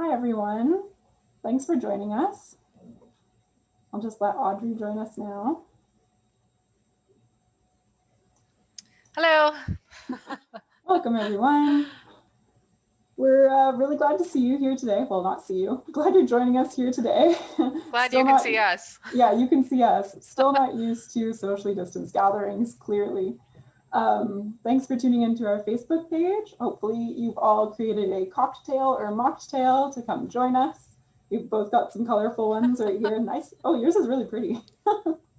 Hi, everyone. Thanks for joining us. I'll just let Audrey join us now. Hello. Welcome, everyone. We're really glad to see you here today. Well, not see you. Glad you're joining us here today. Glad Still you can not, see us. yeah, you can see us. Still not used to socially distanced gatherings, clearly. Thanks for tuning into our Facebook page. Hopefully you've all created a cocktail or a mocktail to come join us. We've both got some colorful ones right here. Nice. Oh, yours is really pretty.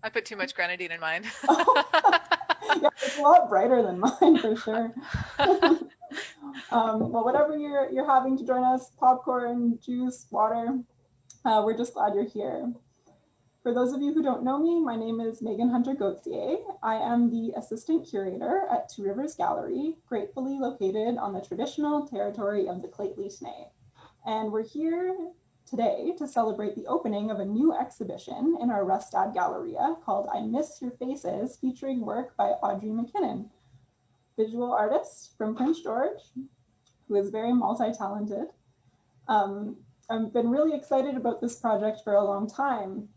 I put too much grenadine in mine. Oh, yeah, it's a lot brighter than mine for sure. Well, whatever you're having to join us, popcorn, juice, water, we're just glad you're here. For those of you who don't know me, my name is Megan Hunter-Gauthier. I am the assistant curator at Two Rivers Gallery, gratefully located on the traditional territory of the Lheidli. And we're here today to celebrate the opening of a new exhibition in our Rustad Galleria called I Miss Your Faces, featuring work by Audrey McKinnon, visual artist from Prince George, who is very multi-talented. I've been really excited about this project for a long time.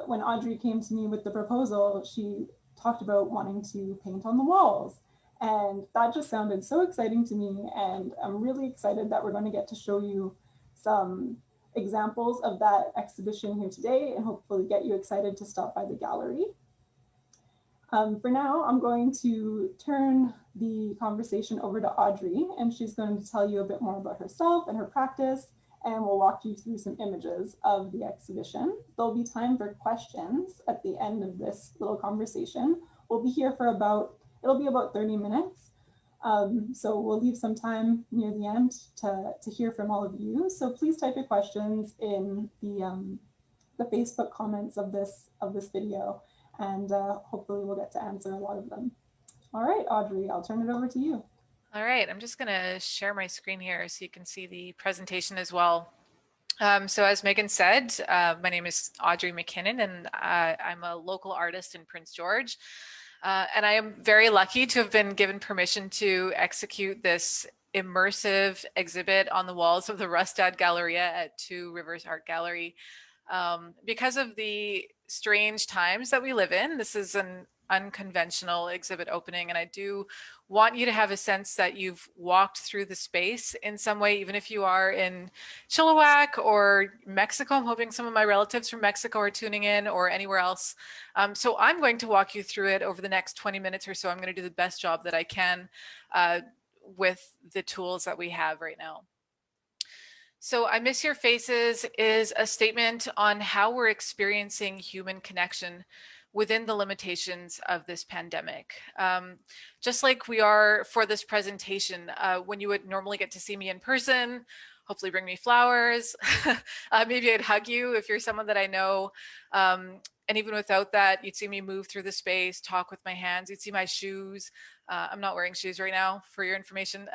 When Audrey came to me with the proposal, she talked about wanting to paint on the walls. And that just sounded so exciting to me. And I'm really excited that we're going to get to show you some examples of that exhibition here today and hopefully get you excited to stop by the gallery. For now, I'm going to turn the conversation over to Audrey, and she's going to tell you a bit more about herself and her practice, and we'll walk you through some images of the exhibition. There'll be time for questions at the end of this little conversation. We'll be here for it'll be about 30 minutes. So we'll leave some time near the end to hear from all of you. So please type your questions in the Facebook comments of this video, and hopefully we'll get to answer a lot of them. All right, Audrey, I'll turn it over to you. All right, I'm just going to share my screen here so you can see the presentation as well. So as Megan said, my name is Audrey McKinnon, and I'm a local artist in Prince George. And I am very lucky to have been given permission to execute this immersive exhibit on the walls of the Rustad Galleria at Two Rivers Art Gallery. Because of the strange times that we live in, this is an unconventional exhibit opening, and I do want you to have a sense that you've walked through the space in some way, even if you are in Chilliwack or Mexico. I'm hoping some of my relatives from Mexico are tuning in, or anywhere else. So I'm going to walk you through it over the next 20 minutes or so. I'm going to do the best job that I can with the tools that we have right now. So I Miss Your Faces is a statement on how we're experiencing human connection within the limitations of this pandemic. Just like we are for this presentation, when you would normally get to see me in person, hopefully bring me flowers, maybe I'd hug you if you're someone that I know. And even without that, you'd see me move through the space, talk with my hands, you'd see my shoes. I'm not wearing shoes right now, for your information,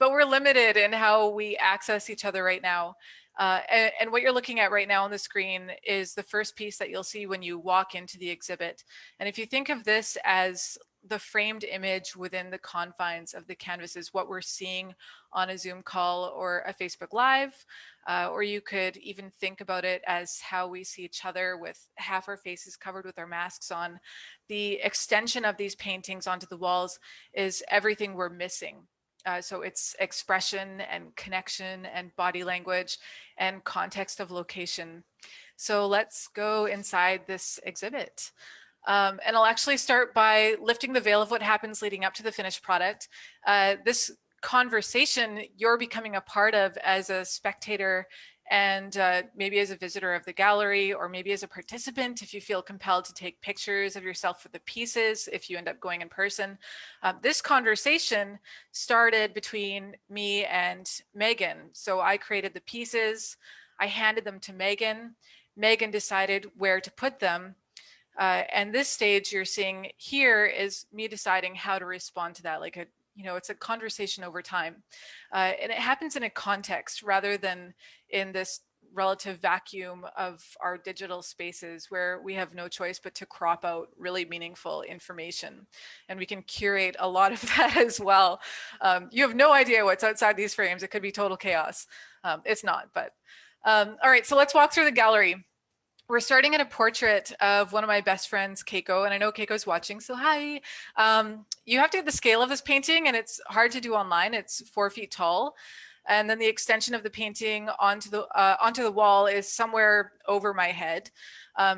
but we're limited in how we access each other right now. And what you're looking at right now on the screen is the first piece that you'll see when you walk into the exhibit. And if you think of this as the framed image within the confines of the canvases, what we're seeing on a Zoom call or a Facebook Live, or you could even think about it as how we see each other with half our faces covered with our masks on. The extension of these paintings onto the walls is everything we're missing. So it's expression and connection and body language and context of location. So let's go inside this exhibit. And I'll actually start by lifting the veil of what happens leading up to the finished product. This conversation you're becoming a part of as a spectator and maybe as a visitor of the gallery, or maybe as a participant if you feel compelled to take pictures of yourself for the pieces if you end up going in person. This conversation started between me and Megan. So I created the pieces, I handed them to Megan. Megan decided where to put them. And this stage you're seeing here is me deciding how to respond to that, like it's a conversation over time. And it happens in a context rather than in this relative vacuum of our digital spaces where we have no choice but to crop out really meaningful information. And we can curate a lot of that as well. You have no idea what's outside these frames. It could be total chaos. It's not, but all right, so let's walk through the gallery. We're starting at a portrait of one of my best friends, Keiko, and I know Keiko's watching, so hi. You have to get the scale of this painting, and it's hard to do online. It's 4 feet tall. And then the extension of the painting onto the wall is somewhere over my head.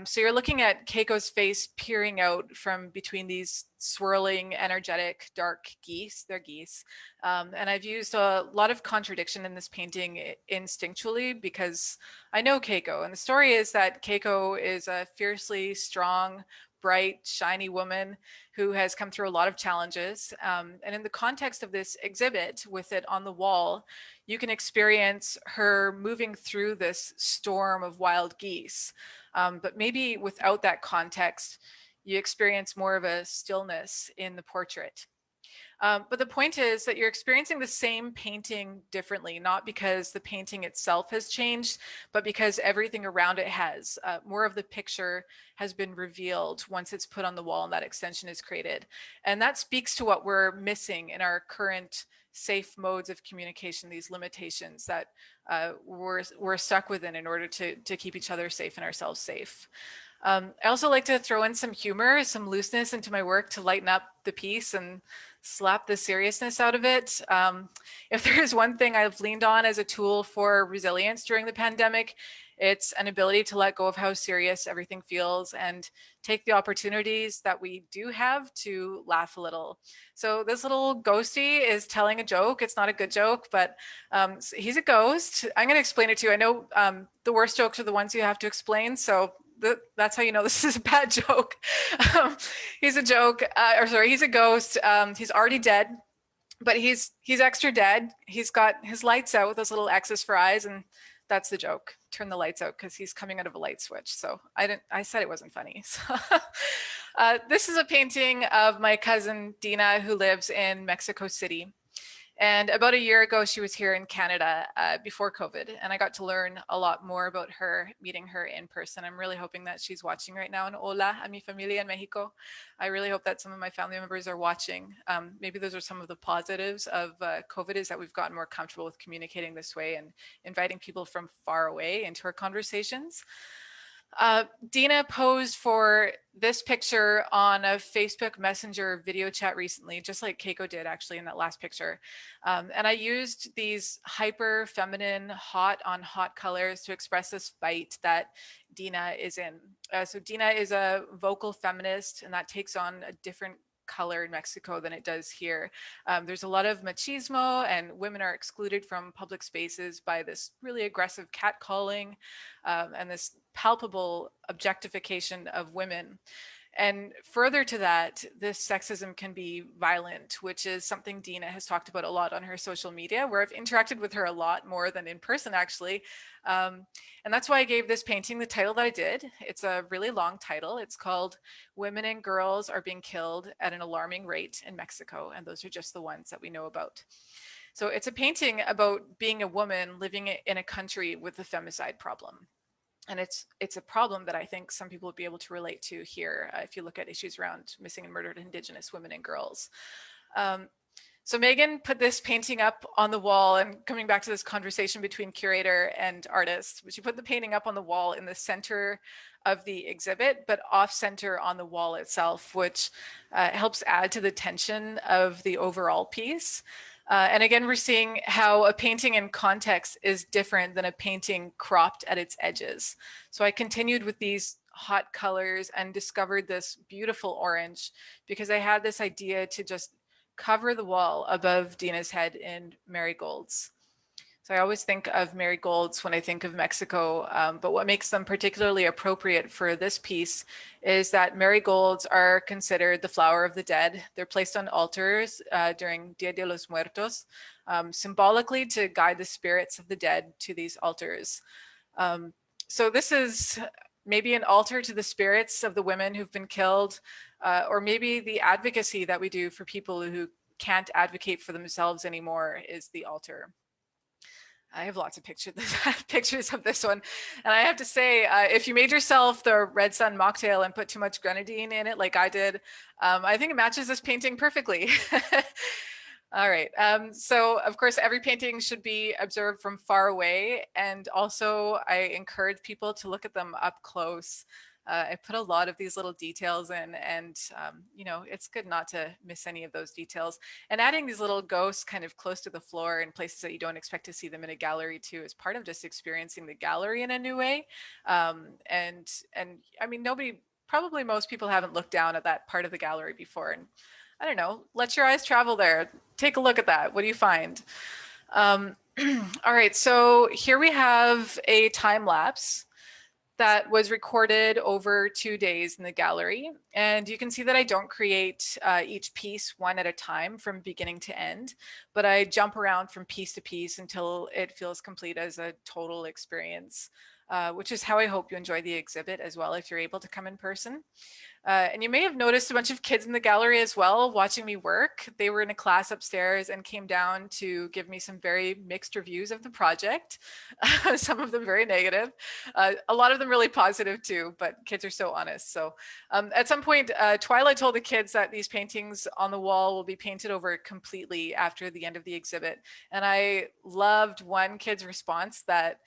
So you're looking at Keiko's face peering out from between these swirling, energetic, dark geese. They're geese. And I've used a lot of contradiction in this painting instinctually because I know Keiko. And the story is that Keiko is a fiercely strong, bright, shiny woman who has come through a lot of challenges. And in the context of this exhibit, with it on the wall, you can experience her moving through this storm of wild geese. But maybe without that context, you experience more of a stillness in the portrait. But the point is that you're experiencing the same painting differently, not because the painting itself has changed, but because everything around it has. More of the picture has been revealed once it's put on the wall and that extension is created. And that speaks to what we're missing in our current safe modes of communication, these limitations that we're stuck within in order to keep each other safe and ourselves safe. I also like to throw in some humor, some looseness into my work to lighten up the piece and slap the seriousness out of it. If there is one thing I've leaned on as a tool for resilience during the pandemic, it's an ability to let go of how serious everything feels and take the opportunities that we do have to laugh a little. So this little ghosty is telling a joke. It's not a good joke, but he's a ghost. I'm going to explain it to you. I know the worst jokes are the ones you have to explain. So that's how you know this is a bad joke. He's a joke, he's a ghost. He's already dead, but he's extra dead. He's got his lights out with those little X's for eyes, and that's the joke. Turn the lights out because he's coming out of a light switch. So I said it wasn't funny. So, this is a painting of my cousin Dina, who lives in Mexico City. And about a year ago, she was here in Canada before COVID, and I got to learn a lot more about her, meeting her in person. I'm really hoping that she's watching right now. And hola a mi familia en Mexico. I really hope that some of my family members are watching. Maybe those are some of the positives of COVID, is that we've gotten more comfortable with communicating this way and inviting people from far away into our conversations. Dina posed for this picture on a Facebook Messenger video chat recently, just like Keiko did actually in that last picture. And I used these hyper feminine hot on hot colors to express this fight that Dina is in. So Dina is a vocal feminist, and that takes on a different color in Mexico than it does here. There's a lot of machismo, and women are excluded from public spaces by this really aggressive catcalling and this palpable objectification of women. And further to that, this sexism can be violent, which is something Dina has talked about a lot on her social media, where I've interacted with her a lot more than in person, actually. And that's why I gave this painting the title that I did. It's a really long title. It's called Women and Girls Are Being Killed at an Alarming Rate in Mexico. And those are just the ones that we know about. So it's a painting about being a woman living in a country with a femicide problem. And it's a problem that I think some people would be able to relate to here if you look at issues around missing and murdered Indigenous women and girls. So Megan put this painting up on the wall, and coming back to this conversation between curator and artist, she put the painting up on the wall in the center of the exhibit, but off center on the wall itself, which helps add to the tension of the overall piece. And again, we're seeing how a painting in context is different than a painting cropped at its edges. So I continued with these hot colors and discovered this beautiful orange because I had this idea to just cover the wall above Dina's head in marigolds. So I always think of marigolds when I think of Mexico, but what makes them particularly appropriate for this piece is that marigolds are considered the flower of the dead. They're placed on altars during Dia de los Muertos, symbolically to guide the spirits of the dead to these altars. So this is maybe an altar to the spirits of the women who've been killed, or maybe the advocacy that we do for people who can't advocate for themselves anymore is the altar. I have lots of pictures of this one. And I have to say, if you made yourself the Red Sun mocktail and put too much grenadine in it like I did, I think it matches this painting perfectly. All right. So of course, every painting should be observed from far away. And also I encourage people to look at them up close. I put a lot of these little details in, and you know, it's good not to miss any of those details. And adding these little ghosts kind of close to the floor in places that you don't expect to see them in a gallery too is part of just experiencing the gallery in a new way. And I mean, probably most people haven't looked down at that part of the gallery before. And I don't know, let your eyes travel there. Take a look at that. What do you find? Um, all right, so here we have a time lapse that was recorded over 2 days in the gallery. And you can see that I don't create each piece one at a time from beginning to end, but I jump around from piece to piece until it feels complete as a total experience, which is how I hope you enjoy the exhibit as well if you're able to come in person. And you may have noticed a bunch of kids in the gallery as well watching me work. They were in a class upstairs and came down to give me some very mixed reviews of the project. Some of them very negative, a lot of them really positive too, but kids are so honest. So at some point, Twyla told the kids that these paintings on the wall will be painted over completely after the end of the exhibit. And I loved one kid's response that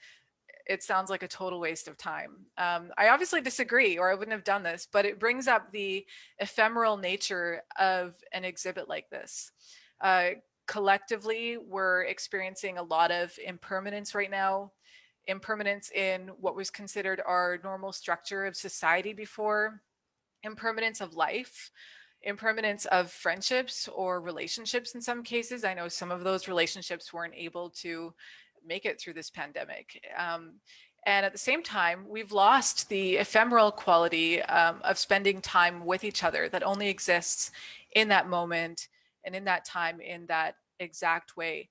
it sounds like a total waste of time. I obviously disagree, or I wouldn't have done this, but it brings up the ephemeral nature of an exhibit like this. Collectively, we're experiencing a lot of impermanence right now, impermanence in what was considered our normal structure of society before, impermanence of life, impermanence of friendships or relationships in some cases. I know some of those relationships weren't able to make it through this pandemic. And at the same time, we've lost the ephemeral quality of spending time with each other that only exists in that moment and in that time in that exact way.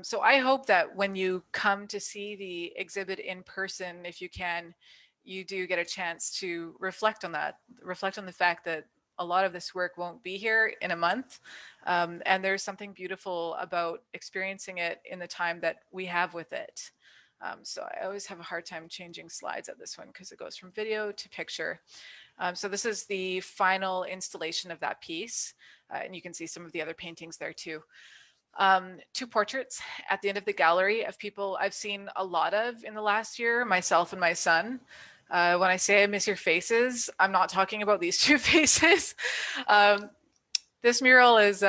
So I hope that when you come to see the exhibit in person, if you can, you do get a chance to reflect on that, reflect on the fact that a lot of this work won't be here in a month. And there's something beautiful about experiencing it in the time that we have with it. So I always have a hard time changing slides at this one because it goes from video to picture. So this is the final installation of that piece. And you can see some of the other paintings there too. Two portraits at the end of the gallery of people I've seen a lot of in the last year, myself and my son. When I say I miss your faces, I'm not talking about these two faces. This mural is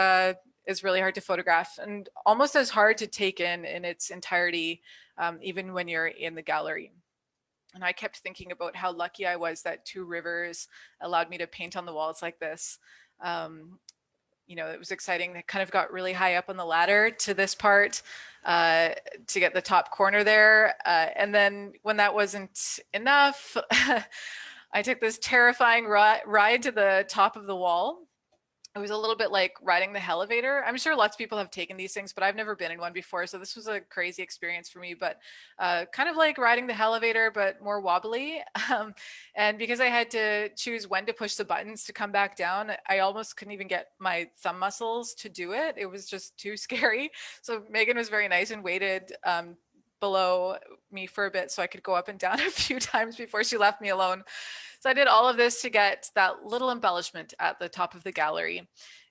really hard to photograph and almost as hard to take in its entirety, even when you're in the gallery. And I kept thinking about how lucky I was that Two Rivers allowed me to paint on the walls like this. You know, it was exciting. It kind of got really high up on the ladder to this part to get the top corner there. And then when that wasn't enough, I took this terrifying ride to the top of the wall. It was a little bit like riding the elevator. I'm sure lots of people have taken these things, but I've never been in one before. So this was a crazy experience for me, but kind of like riding the elevator, but more wobbly. And because I had to choose when to push the buttons to come back down, I almost couldn't even get my thumb muscles to do it. It was just too scary. So Megan was very nice and waited below me for a bit so I could go up and down a few times before she left me alone. So I did all of this to get that little embellishment at the top of the gallery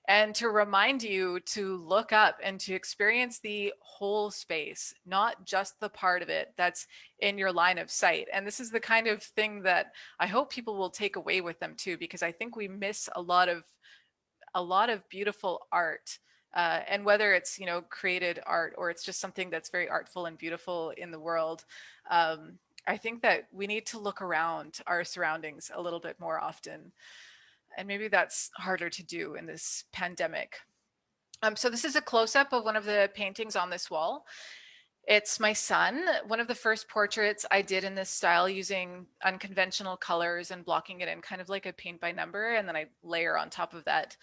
and to remind you to look up and to experience the whole space, not just the part of it that's in your line of sight. And this is the kind of thing that I hope people will take away with them too, because I think we miss a lot of beautiful art. And whether it's, you know, created art or it's just something that's very artful and beautiful in the world, I think that we need to look around our surroundings a little bit more often. And maybe that's harder to do in this pandemic. So this is a close-up of one of the paintings on this wall. It's my son, one of the first portraits I did in this style using unconventional colors and blocking it in kind of like a paint by number, and then I layer on top of that.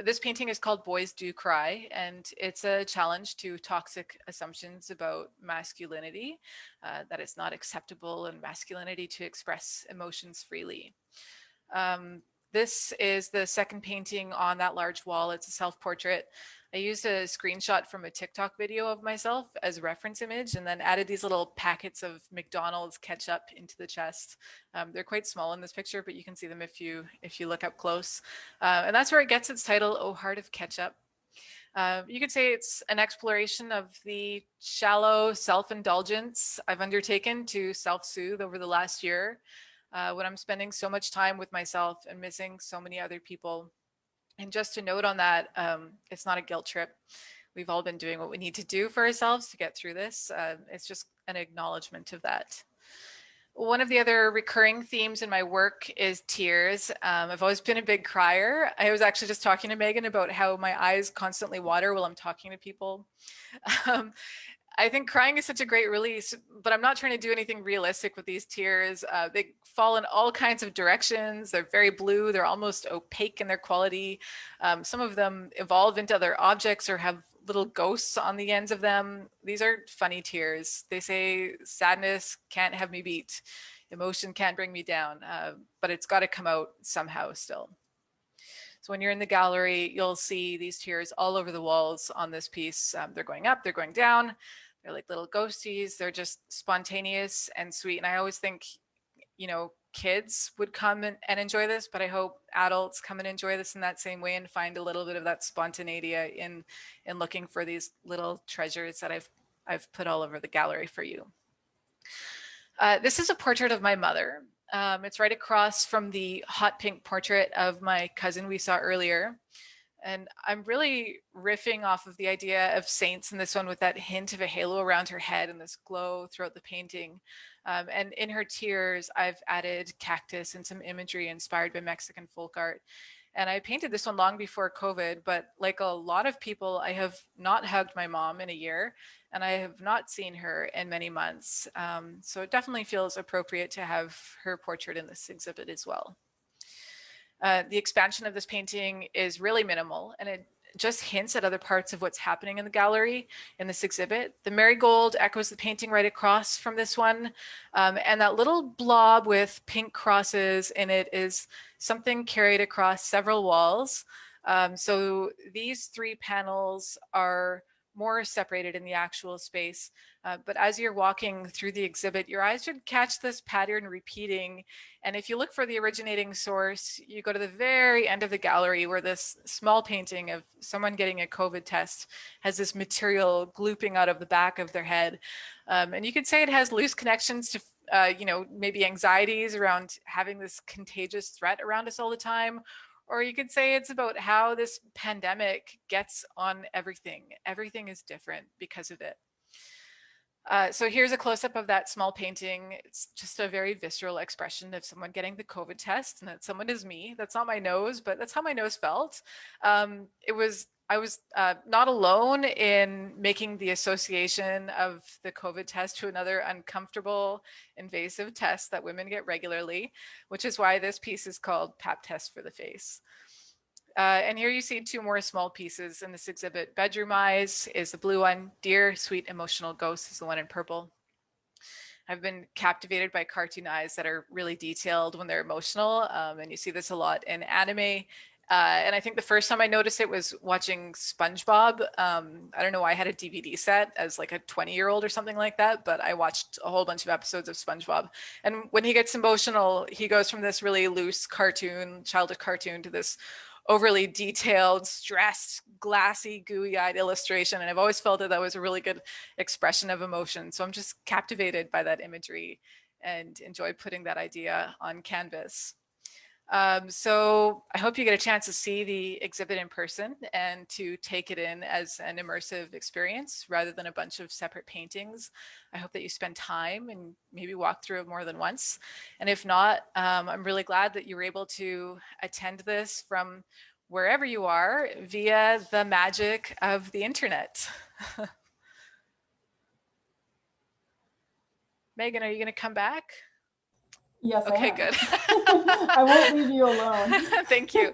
This painting is called Boys Do Cry, and it's a challenge to toxic assumptions about masculinity, that it's not acceptable in masculinity to express emotions freely. This is the second painting on that large wall. It's a self-portrait. I used a screenshot from a TikTok video of myself as a reference image and then added these little packets of McDonald's ketchup into the chest. They're quite small in this picture, but you can see them if you look up close. And that's where it gets its title, Oh Heart of Ketchup. You could say it's an exploration of the shallow self-indulgence I've undertaken to self-soothe over the last year, when I'm spending so much time with myself and missing so many other people. And just to note on that, it's not a guilt trip. We've all been doing what we need to do for ourselves to get through this. It's just an acknowledgement of that. One of the other recurring themes in my work is tears. I've always been a big crier. I was actually just talking to Megan about how my eyes constantly water while I'm talking to people. Um, I think crying is such a great release, but I'm not trying to do anything realistic with these tears. They fall in all kinds of directions. They're very blue. They're almost opaque in their quality. Some of them evolve into other objects or have little ghosts on the ends of them. These are funny tears. They say sadness can't have me beat. Emotion can't bring me down, but it's got to come out somehow still. So when you're in the gallery, you'll see these tears all over the walls on this piece. They're going up, they're going down. They're like little ghosties. They're just spontaneous and sweet. And I always think, kids would come and enjoy this, but I hope adults come and enjoy this in that same way and find a little bit of that spontaneity in looking for these little treasures that I've put all over the gallery for you. This is a portrait of my mother. It's right across from the hot pink portrait of my cousin we saw earlier. And I'm really riffing off of the idea of saints in this one with that hint of a halo around her head and this glow throughout the painting. And in her tears, I've added cactus and some imagery inspired by Mexican folk art. And I painted this one long before COVID, but like a lot of people, I have not hugged my mom in a year, and I have not seen her in many months. So it definitely feels appropriate to have her portrait in this exhibit as well. The expansion of this painting is really minimal, and it just hints at other parts of what's happening in the gallery in this exhibit. The marigold echoes the painting right across from this one. And that little blob with pink crosses in it is something carried across several walls. So these three panels are more separated in the actual space. But as you're walking through the exhibit, your eyes should catch this pattern repeating. And if you look for the originating source, you go to the very end of the gallery where this small painting of someone getting a COVID test has this material glooping out of the back of their head. And you could say it has loose connections to maybe anxieties around having this contagious threat around us all the time. Or you could say it's about how this pandemic gets on everything. Everything is different because of it. So here's a close-up of that small painting. It's just a very visceral expression of someone getting the COVID test, and that someone is me. That's not my nose, but that's how my nose felt. I was not alone in making the association of the COVID test to another uncomfortable, invasive test that women get regularly, which is why this piece is called Pap Test for the Face. And here you see two more small pieces in this exhibit. Bedroom Eyes is the blue one. Dear Sweet Emotional Ghost is the one in purple. I've been captivated by cartoon eyes that are really detailed when they're emotional. And you see this a lot in anime. And I think the first time I noticed it was watching SpongeBob. I don't know why I had a DVD set as like a 20-year-old or something like that, but I watched a whole bunch of episodes of SpongeBob. And when he gets emotional, he goes from this really loose cartoon, childish cartoon, to this overly detailed, stressed, glassy, gooey-eyed illustration. And I've always felt that was a really good expression of emotion. So I'm just captivated by that imagery and enjoy putting that idea on canvas. So I hope you get a chance to see the exhibit in person and to take it in as an immersive experience rather than a bunch of separate paintings. I hope that you spend time and maybe walk through it more than once. And if not, I'm really glad that you were able to attend this from wherever you are via the magic of the internet. Megan, are you going to come back? Yes, okay, I am. good. I won't leave you alone. Thank you.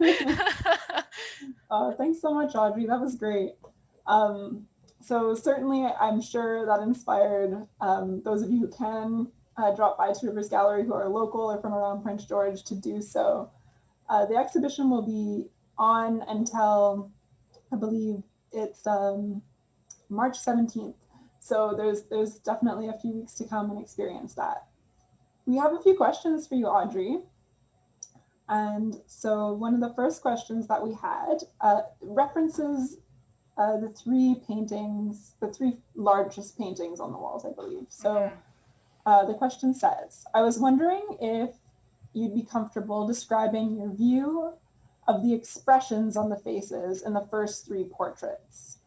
Thanks so much, Audrey. That was great. So certainly, I'm sure that inspired those of you who can drop by to Rivers Gallery who are local or from around Prince George to do so. The exhibition will be on until, I believe it's March 17th. So there's definitely a few weeks to come and experience that. We have a few questions for you, Audrey. And so one of the first questions that we had references the three paintings, the three largest paintings on the walls, I believe. So the question says, I was wondering if you'd be comfortable describing your view of the expressions on the faces in the first three portraits.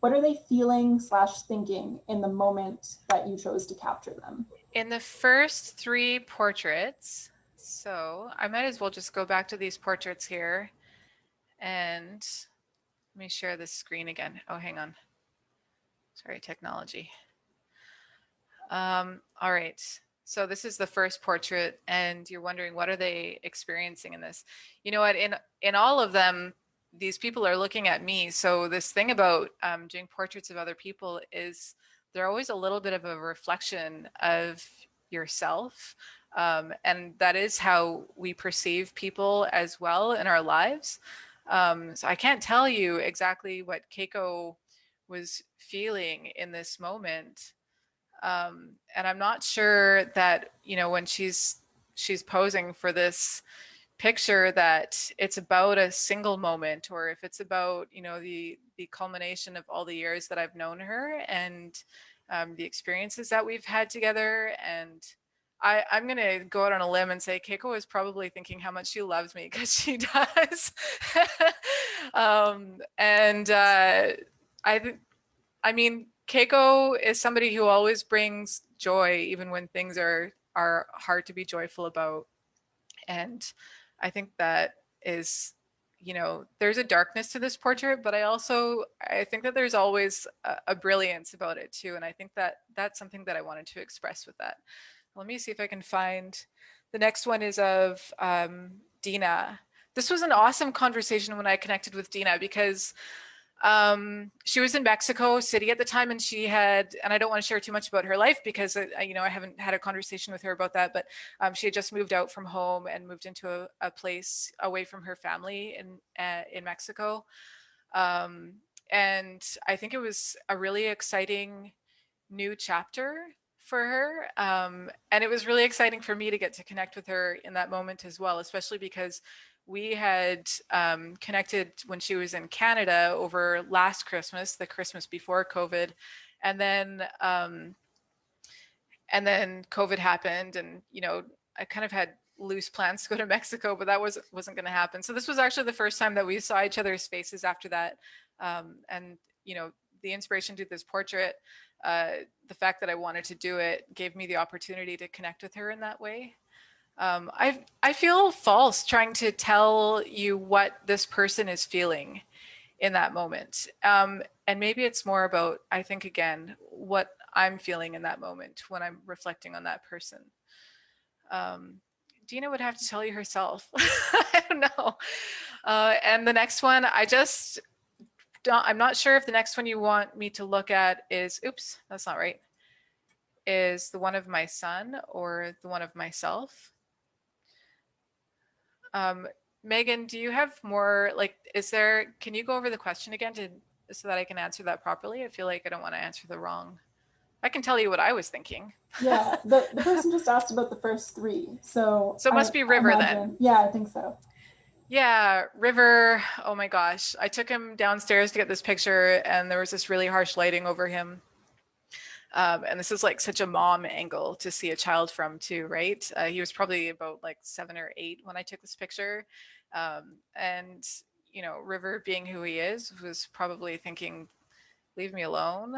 What are they feeling / thinking in the moment that you chose to capture them? In the first three portraits, so I might as well just go back to these portraits here and let me share this screen again. Oh, hang on. Sorry, technology. All right. So this is the first portrait, and you're wondering what are they experiencing in this? You know what? In all of them, these people are looking at me. So this thing about doing portraits of other people is they're always a little bit of a reflection of yourself, and that is how we perceive people as well in our lives. So I can't tell you exactly what Keiko was feeling in this moment. And I'm not sure that, you know, when she's posing for this picture that it's about a single moment, or if it's about, you know, the culmination of all the years that I've known her, and the experiences that we've had together. And I'm going to go out on a limb and say Keiko is probably thinking how much she loves me, because she does. And I mean, Keiko is somebody who always brings joy, even when things are hard to be joyful about. And I think that is, you know, there's a darkness to this portrait, but I think that there's always a brilliance about it too. And I think that that's something that I wanted to express with that. Let me see if I can find, the next one is of Dina. This was an awesome conversation when I connected with Dina, because she was in Mexico City at the time, and she had, and I don't want to share too much about her life because you know, I haven't had a conversation with her about that, but she had just moved out from home and moved into a place away from her family in Mexico. Um, and I think it was a really exciting new chapter for her. And it was really exciting for me to get to connect with her in that moment as well, especially because we had connected when she was in Canada over last Christmas, the Christmas before COVID. And then COVID happened, and, you know, I kind of had loose plans to go to Mexico, but that wasn't going to happen. So this was actually the first time that we saw each other's faces after that. And, you know, the inspiration to this portrait, the fact that I wanted to do it gave me the opportunity to connect with her in that way. I feel false trying to tell you what this person is feeling in that moment. And maybe it's more about, I think, again, what I'm feeling in that moment when I'm reflecting on that person. Dina would have to tell you herself. I don't know. And the next one, I'm not sure if the next one you want me to look at is, oops, that's not right, is the one of my son or the one of myself. Megan, do you have more, like, can you go over the question again so that I can answer that properly? I feel like I don't want to answer the wrong. I can tell you what I was thinking. Yeah, the person just asked about the first three. So it must be River then. Yeah, I think so. Yeah, River. Oh my gosh. I took him downstairs to get this picture, and there was this really harsh lighting over him. And this is like such a mom angle to see a child from too, right? He was probably about like 7 or 8 when I took this picture. And, you know, River, being who he is, was probably thinking, leave me alone,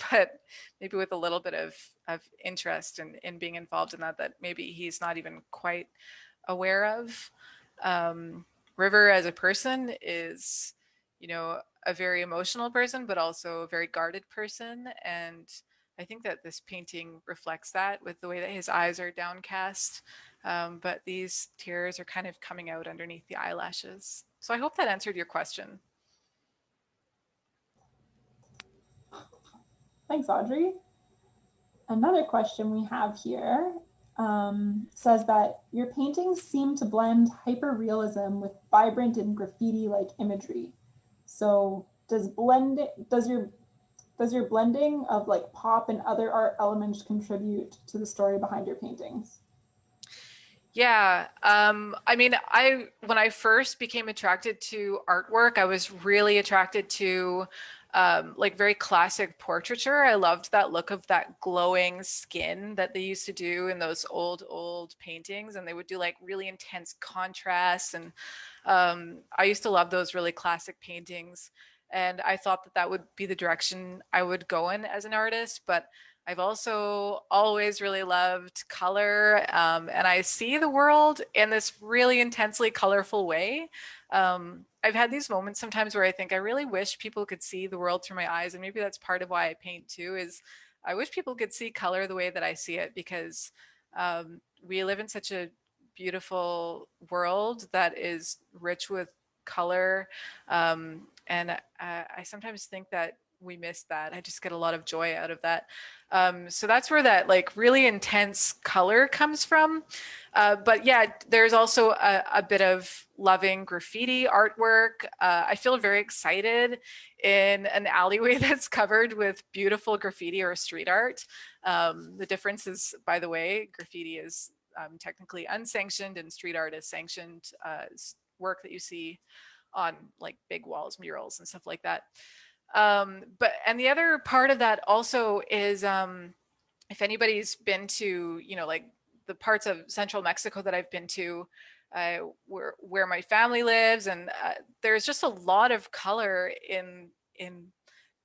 but maybe with a little bit of interest in being involved in that maybe he's not even quite aware of. River as a person is, you know, a very emotional person, but also a very guarded person. And I think that this painting reflects that with the way that his eyes are downcast. But these tears are kind of coming out underneath the eyelashes. So I hope that answered your question. Thanks, Audrey. Another question we have here says that your paintings seem to blend hyperrealism with vibrant and graffiti-like imagery. So does your blending of like pop and other art elements contribute to the story behind your paintings? Yeah, I mean, when I first became attracted to artwork, I was really attracted to like very classic portraiture. I loved that look of that glowing skin that they used to do in those old paintings, and they would do like really intense contrasts. And I used to love those really classic paintings, and I thought that that would be the direction I would go in as an artist. But I've also always really loved color, and I see the world in this really intensely colorful way. I've had these moments sometimes where I think I really wish people could see the world through my eyes, and maybe that's part of why I paint too. Is I wish people could see color the way that I see it, because we live in such a beautiful world that is rich with color, and I sometimes think that we miss that. I just get a lot of joy out of that. So that's where that like really intense color comes from. But yeah, there's also a bit of loving graffiti artwork. I feel very excited in an alleyway that's covered with beautiful graffiti or street art. The difference is, by the way, graffiti is technically unsanctioned and street art is sanctioned work that you see on like big walls, murals, and stuff like that. But and the other part of that also is if anybody's been to, you know, like the parts of central Mexico that I've been to, where my family lives, and there's just a lot of color in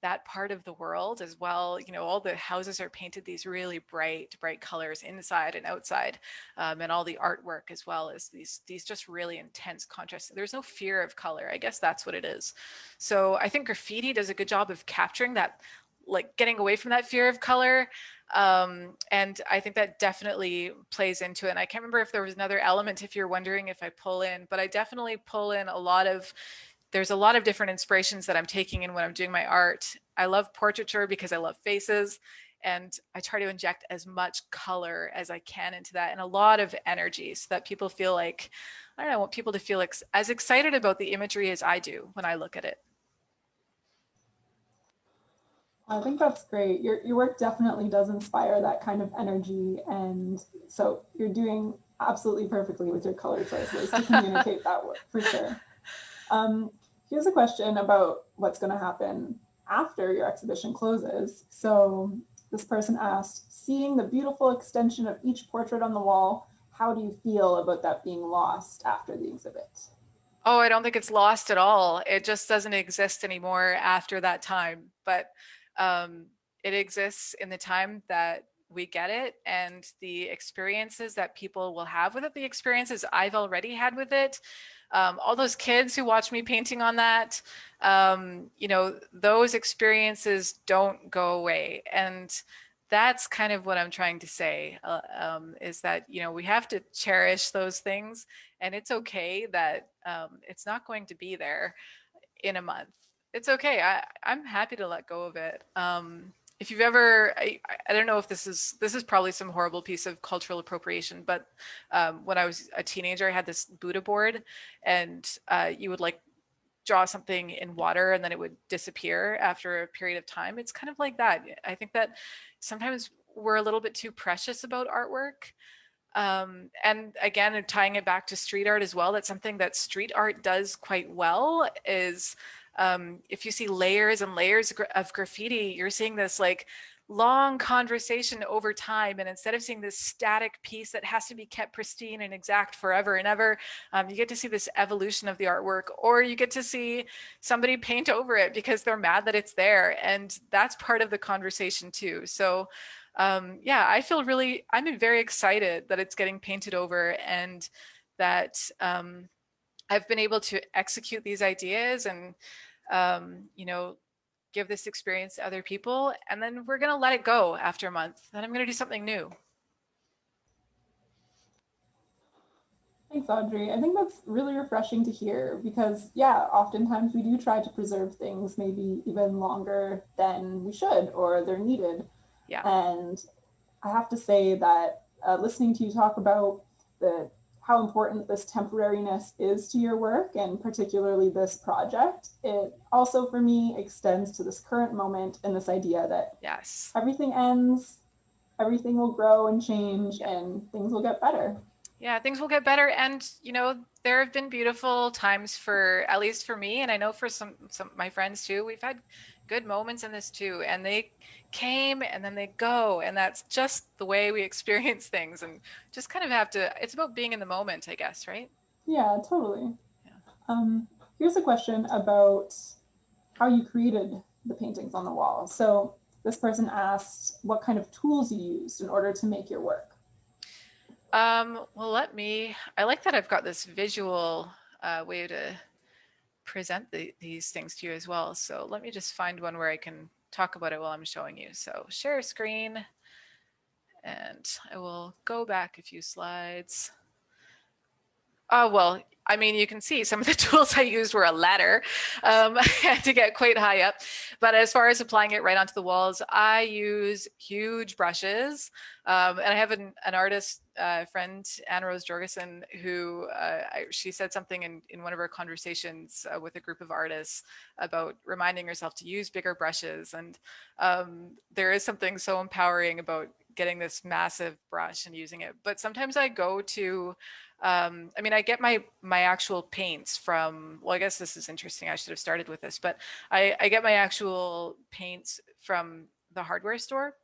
that part of the world as well. You know, all the houses are painted these really bright colors inside and outside, and all the artwork as well as these just really intense contrasts. There's no fear of color. I guess that's what it is. So I think graffiti does a good job of capturing that, like getting away from that fear of color. And I think that definitely plays into it. And I can't remember if there was another element, if you're wondering if I pull in, but I definitely pull in a lot of, there's a lot of different inspirations that I'm taking in when I'm doing my art. I love portraiture because I love faces, and I try to inject as much color as I can into that, and a lot of energy, so that people feel like, I don't know, I want people to feel like as excited about the imagery as I do when I look at it. I think that's great. Your work definitely does inspire that kind of energy, and so you're doing absolutely perfectly with your color choices to communicate that for sure. Um, Here's a question about what's going to happen after your exhibition closes. So this person asked, seeing the beautiful extension of each portrait on the wall, how do you feel about that being lost after the exhibit? Oh, I don't think it's lost at all. It just doesn't exist anymore after that time. But um, it exists in the time that we get it, and the experiences that people will have with it, the experiences I've already had with it. All those kids who watch me painting on that, you know, those experiences don't go away. And that's kind of what I'm trying to say, is that, you know, we have to cherish those things, and it's okay that it's not going to be there in a month. It's okay. I'm happy to let go of it. If you've ever, I don't know if this is probably some horrible piece of cultural appropriation, but when I was a teenager, I had this Buddha board, and you would like draw something in water and then it would disappear after a period of time. It's kind of like that. I think that sometimes we're a little bit too precious about artwork. And again, tying it back to street art as well, that's something that street art does quite well is if you see layers and layers of graffiti, you're seeing this like long conversation over time. And instead of seeing this static piece that has to be kept pristine and exact forever and ever, you get to see this evolution of the artwork, or you get to see somebody paint over it because they're mad that it's there. And that's part of the conversation too. So yeah, I'm very excited that it's getting painted over, and that I've been able to execute these ideas and, you know, give this experience to other people. And then we're going to let it go after a month. Then I'm going to do something new. Thanks, Audrey. I think that's really refreshing to hear because, yeah, oftentimes we do try to preserve things maybe even longer than we should or they're needed. Yeah. And I have to say that listening to you talk about how important this temporariness is to your work, and particularly this project, it also for me extends to this current moment and this idea that Yes. everything ends, everything will grow and change, Yeah. and things will get better. Yeah, things will get better. And, there have been beautiful times for, at least for me, and I know for some of my friends too. We've had good moments in this too, and they came and then they go, and that's just the way we experience things. And just kind of have to, it's about being in the moment, I guess, right? Yeah, totally. Yeah. Um, Here's a question about how you created the paintings on the wall. So this person asked what kind of tools you used in order to make your work. Well, I like that I've got this visual way to present these things to you as well. So let me just find one where I can talk about it while I'm showing you. So share screen, and I will go back a few slides. Oh, well, I mean, you can see some of the tools I used were a ladder. I had to get quite high up. But as far as applying it right onto the walls, I use huge brushes. And I have an artist friend, Anna Rose Jorgensen, who she said something in one of our conversations with a group of artists about reminding herself to use bigger brushes. And there is something so empowering about getting this massive brush and using it. But sometimes I go to I mean, I get my actual paints from, well, I guess this is interesting. I should have started with this, but I get my actual paints from the hardware store.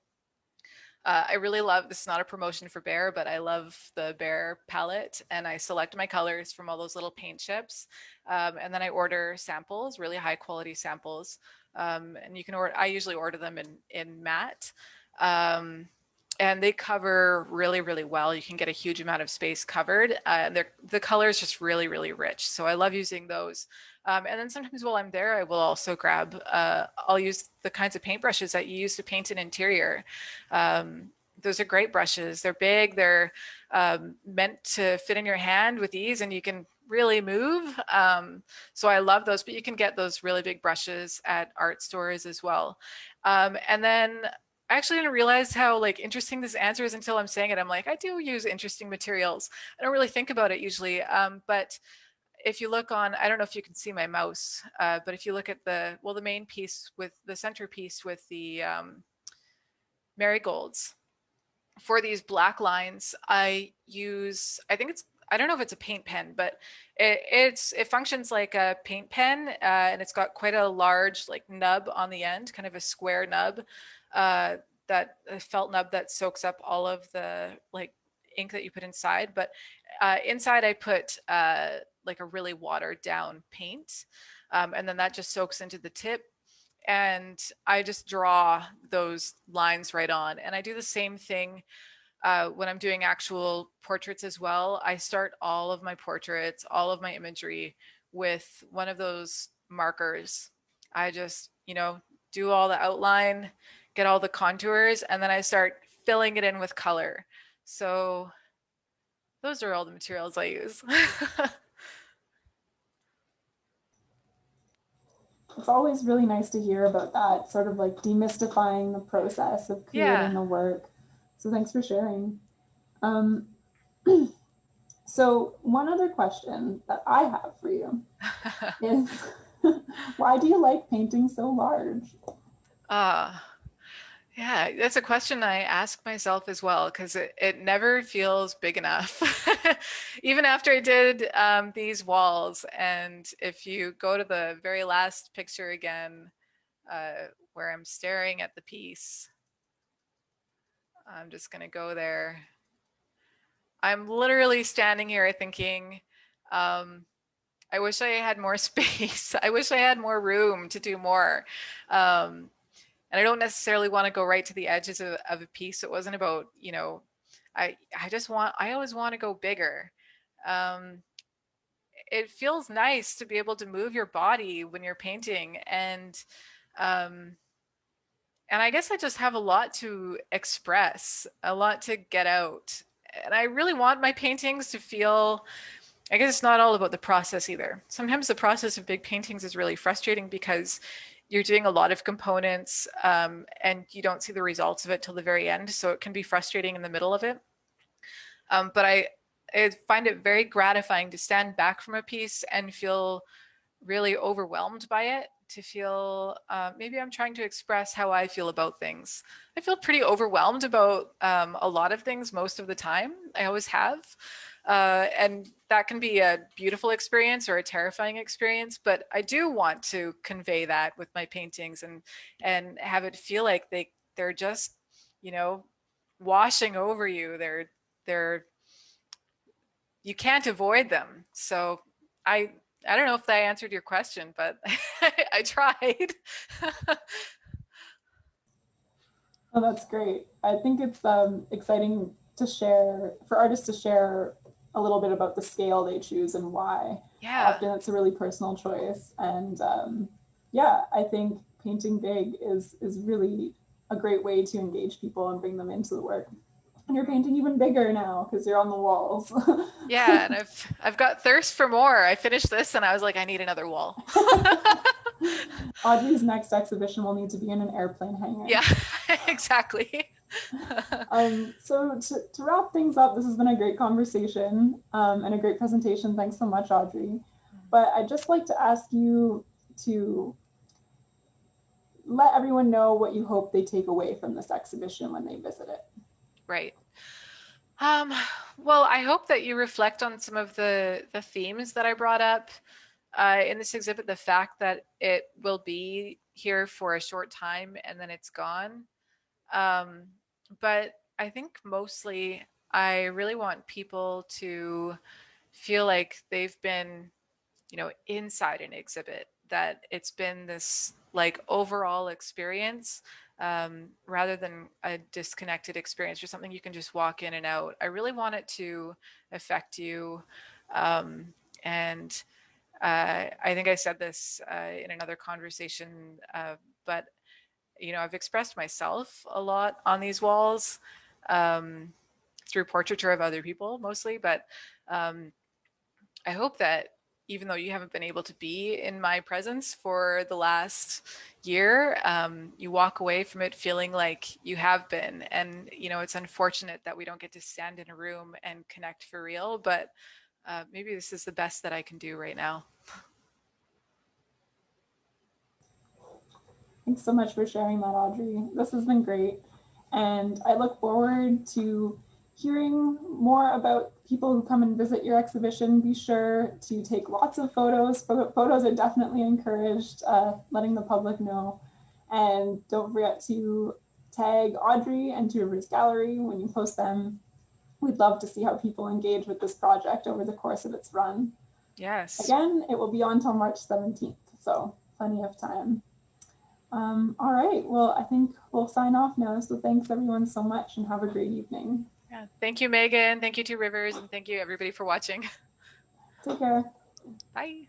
I really love, this is not a promotion for Behr, but I love the Behr palette, and I select my colors from all those little paint chips. And then I order samples, really high quality samples. And you can order, I usually order them in matte. Um, and they cover really, really well. You can get a huge amount of space covered. The color is just really, really rich. So I love using those. And then sometimes while I'm there, I will also grab, I'll use the kinds of paintbrushes that you use to paint an interior. Those are great brushes. They're big. They're meant to fit in your hand with ease, and you can really move. So I love those, but you can get those really big brushes at art stores as well. And then I actually didn't realize how like interesting this answer is until I'm saying it. I'm like, I do use interesting materials. I don't really think about it usually, but if you look on, I don't know if you can see my mouse, but if you look at the main piece with the centerpiece with the marigolds, for these black lines, I use, I don't know if it's a paint pen, but it functions like a paint pen, and it's got quite a large like nub on the end, kind of a square nub, uh, that a felt nub that soaks up all of the like ink that you put inside. But inside I put like a really watered down paint, and then that just soaks into the tip, and I just draw those lines right on. And I do the same thing when I'm doing actual portraits as well. I start all of my portraits, all of my imagery with one of those markers. I just, do all the outline, get all the contours, and then I start filling it in with color. So those are all the materials I use. It's always really nice to hear about that, sort of like demystifying the process of creating Yeah. the work. So thanks for sharing. Um, so one other question that I have for you is why do you like painting so large? uh, Yeah, that's a question I ask myself as well, because it never feels big enough. Even after I did these walls, and if you go to the very last picture again, where I'm staring at the piece, I'm just going to go there. I'm literally standing here thinking, um, I wish I had more space. I wish I had more room to do more. Um, and I don't necessarily want to go right to the edges of a piece. It wasn't about, I always want to go bigger. Um, it feels nice to be able to move your body when you're painting, um, and I guess I just have a lot to express, a lot to get out. And I really want my paintings to feel, I guess it's not all about the process either. Sometimes the process of big paintings is really frustrating because you're doing a lot of components, and you don't see the results of it till the very end. So it can be frustrating in the middle of it. But I find it very gratifying to stand back from a piece and feel really overwhelmed by it, to feel maybe I'm trying to express how I feel about things. I feel pretty overwhelmed about a lot of things most of the time. I always have. And that can be a beautiful experience or a terrifying experience, but I do want to convey that with my paintings and have it feel like they're just, you know, washing over you. They're you can't avoid them. So I I don't know if that answered your question, but I tried. Oh, that's great. I think it's exciting to share, for artists to share a little bit about the scale they choose and why. Yeah. Often it's a really personal choice. And yeah, I think painting big is really a great way to engage people and bring them into the work. And you're painting even bigger now because you're on the walls. Yeah, and I've got thirst for more. I finished this and I was like, I need another wall. Audrey's next exhibition will need to be in an airplane hangar. Yeah, exactly. So to wrap things up, this has been a great conversation and a great presentation. Thanks so much, Audrey. But I'd just like to ask you to let everyone know what you hope they take away from this exhibition when they visit it. Right. Um, well, I hope that you reflect on some of the themes that I brought up in this exhibit. The fact that it will be here for a short time and then it's gone. Um, but I think mostly I really want people to feel like they've been, inside an exhibit, that it's been this like overall experience, rather than a disconnected experience or something you can just walk in and out. I really want it to affect you. Um, and I think I said this in another conversation, but I've expressed myself a lot on these walls, um, through portraiture of other people mostly. But um, I hope that even though you haven't been able to be in my presence for the last year, you walk away from it feeling like you have been. And, it's unfortunate that we don't get to stand in a room and connect for real, but maybe this is the best that I can do right now. Thanks so much for sharing that, Audrey. This has been great. And I look forward to hearing more about people who come and visit your exhibition. Be sure to take lots of photos. Photos are definitely encouraged, letting the public know. And don't forget to tag Audrey and Two Rivers Gallery when you post them. We'd love to see how people engage with this project over the course of its run. Yes. Again, it will be on until March 17th, so plenty of time. All right, well, I think we'll sign off now. So thanks everyone so much and have a great evening. Yeah. Thank you, Megan. Thank you, Two Rivers. And thank you, everybody, for watching. Take care. Bye.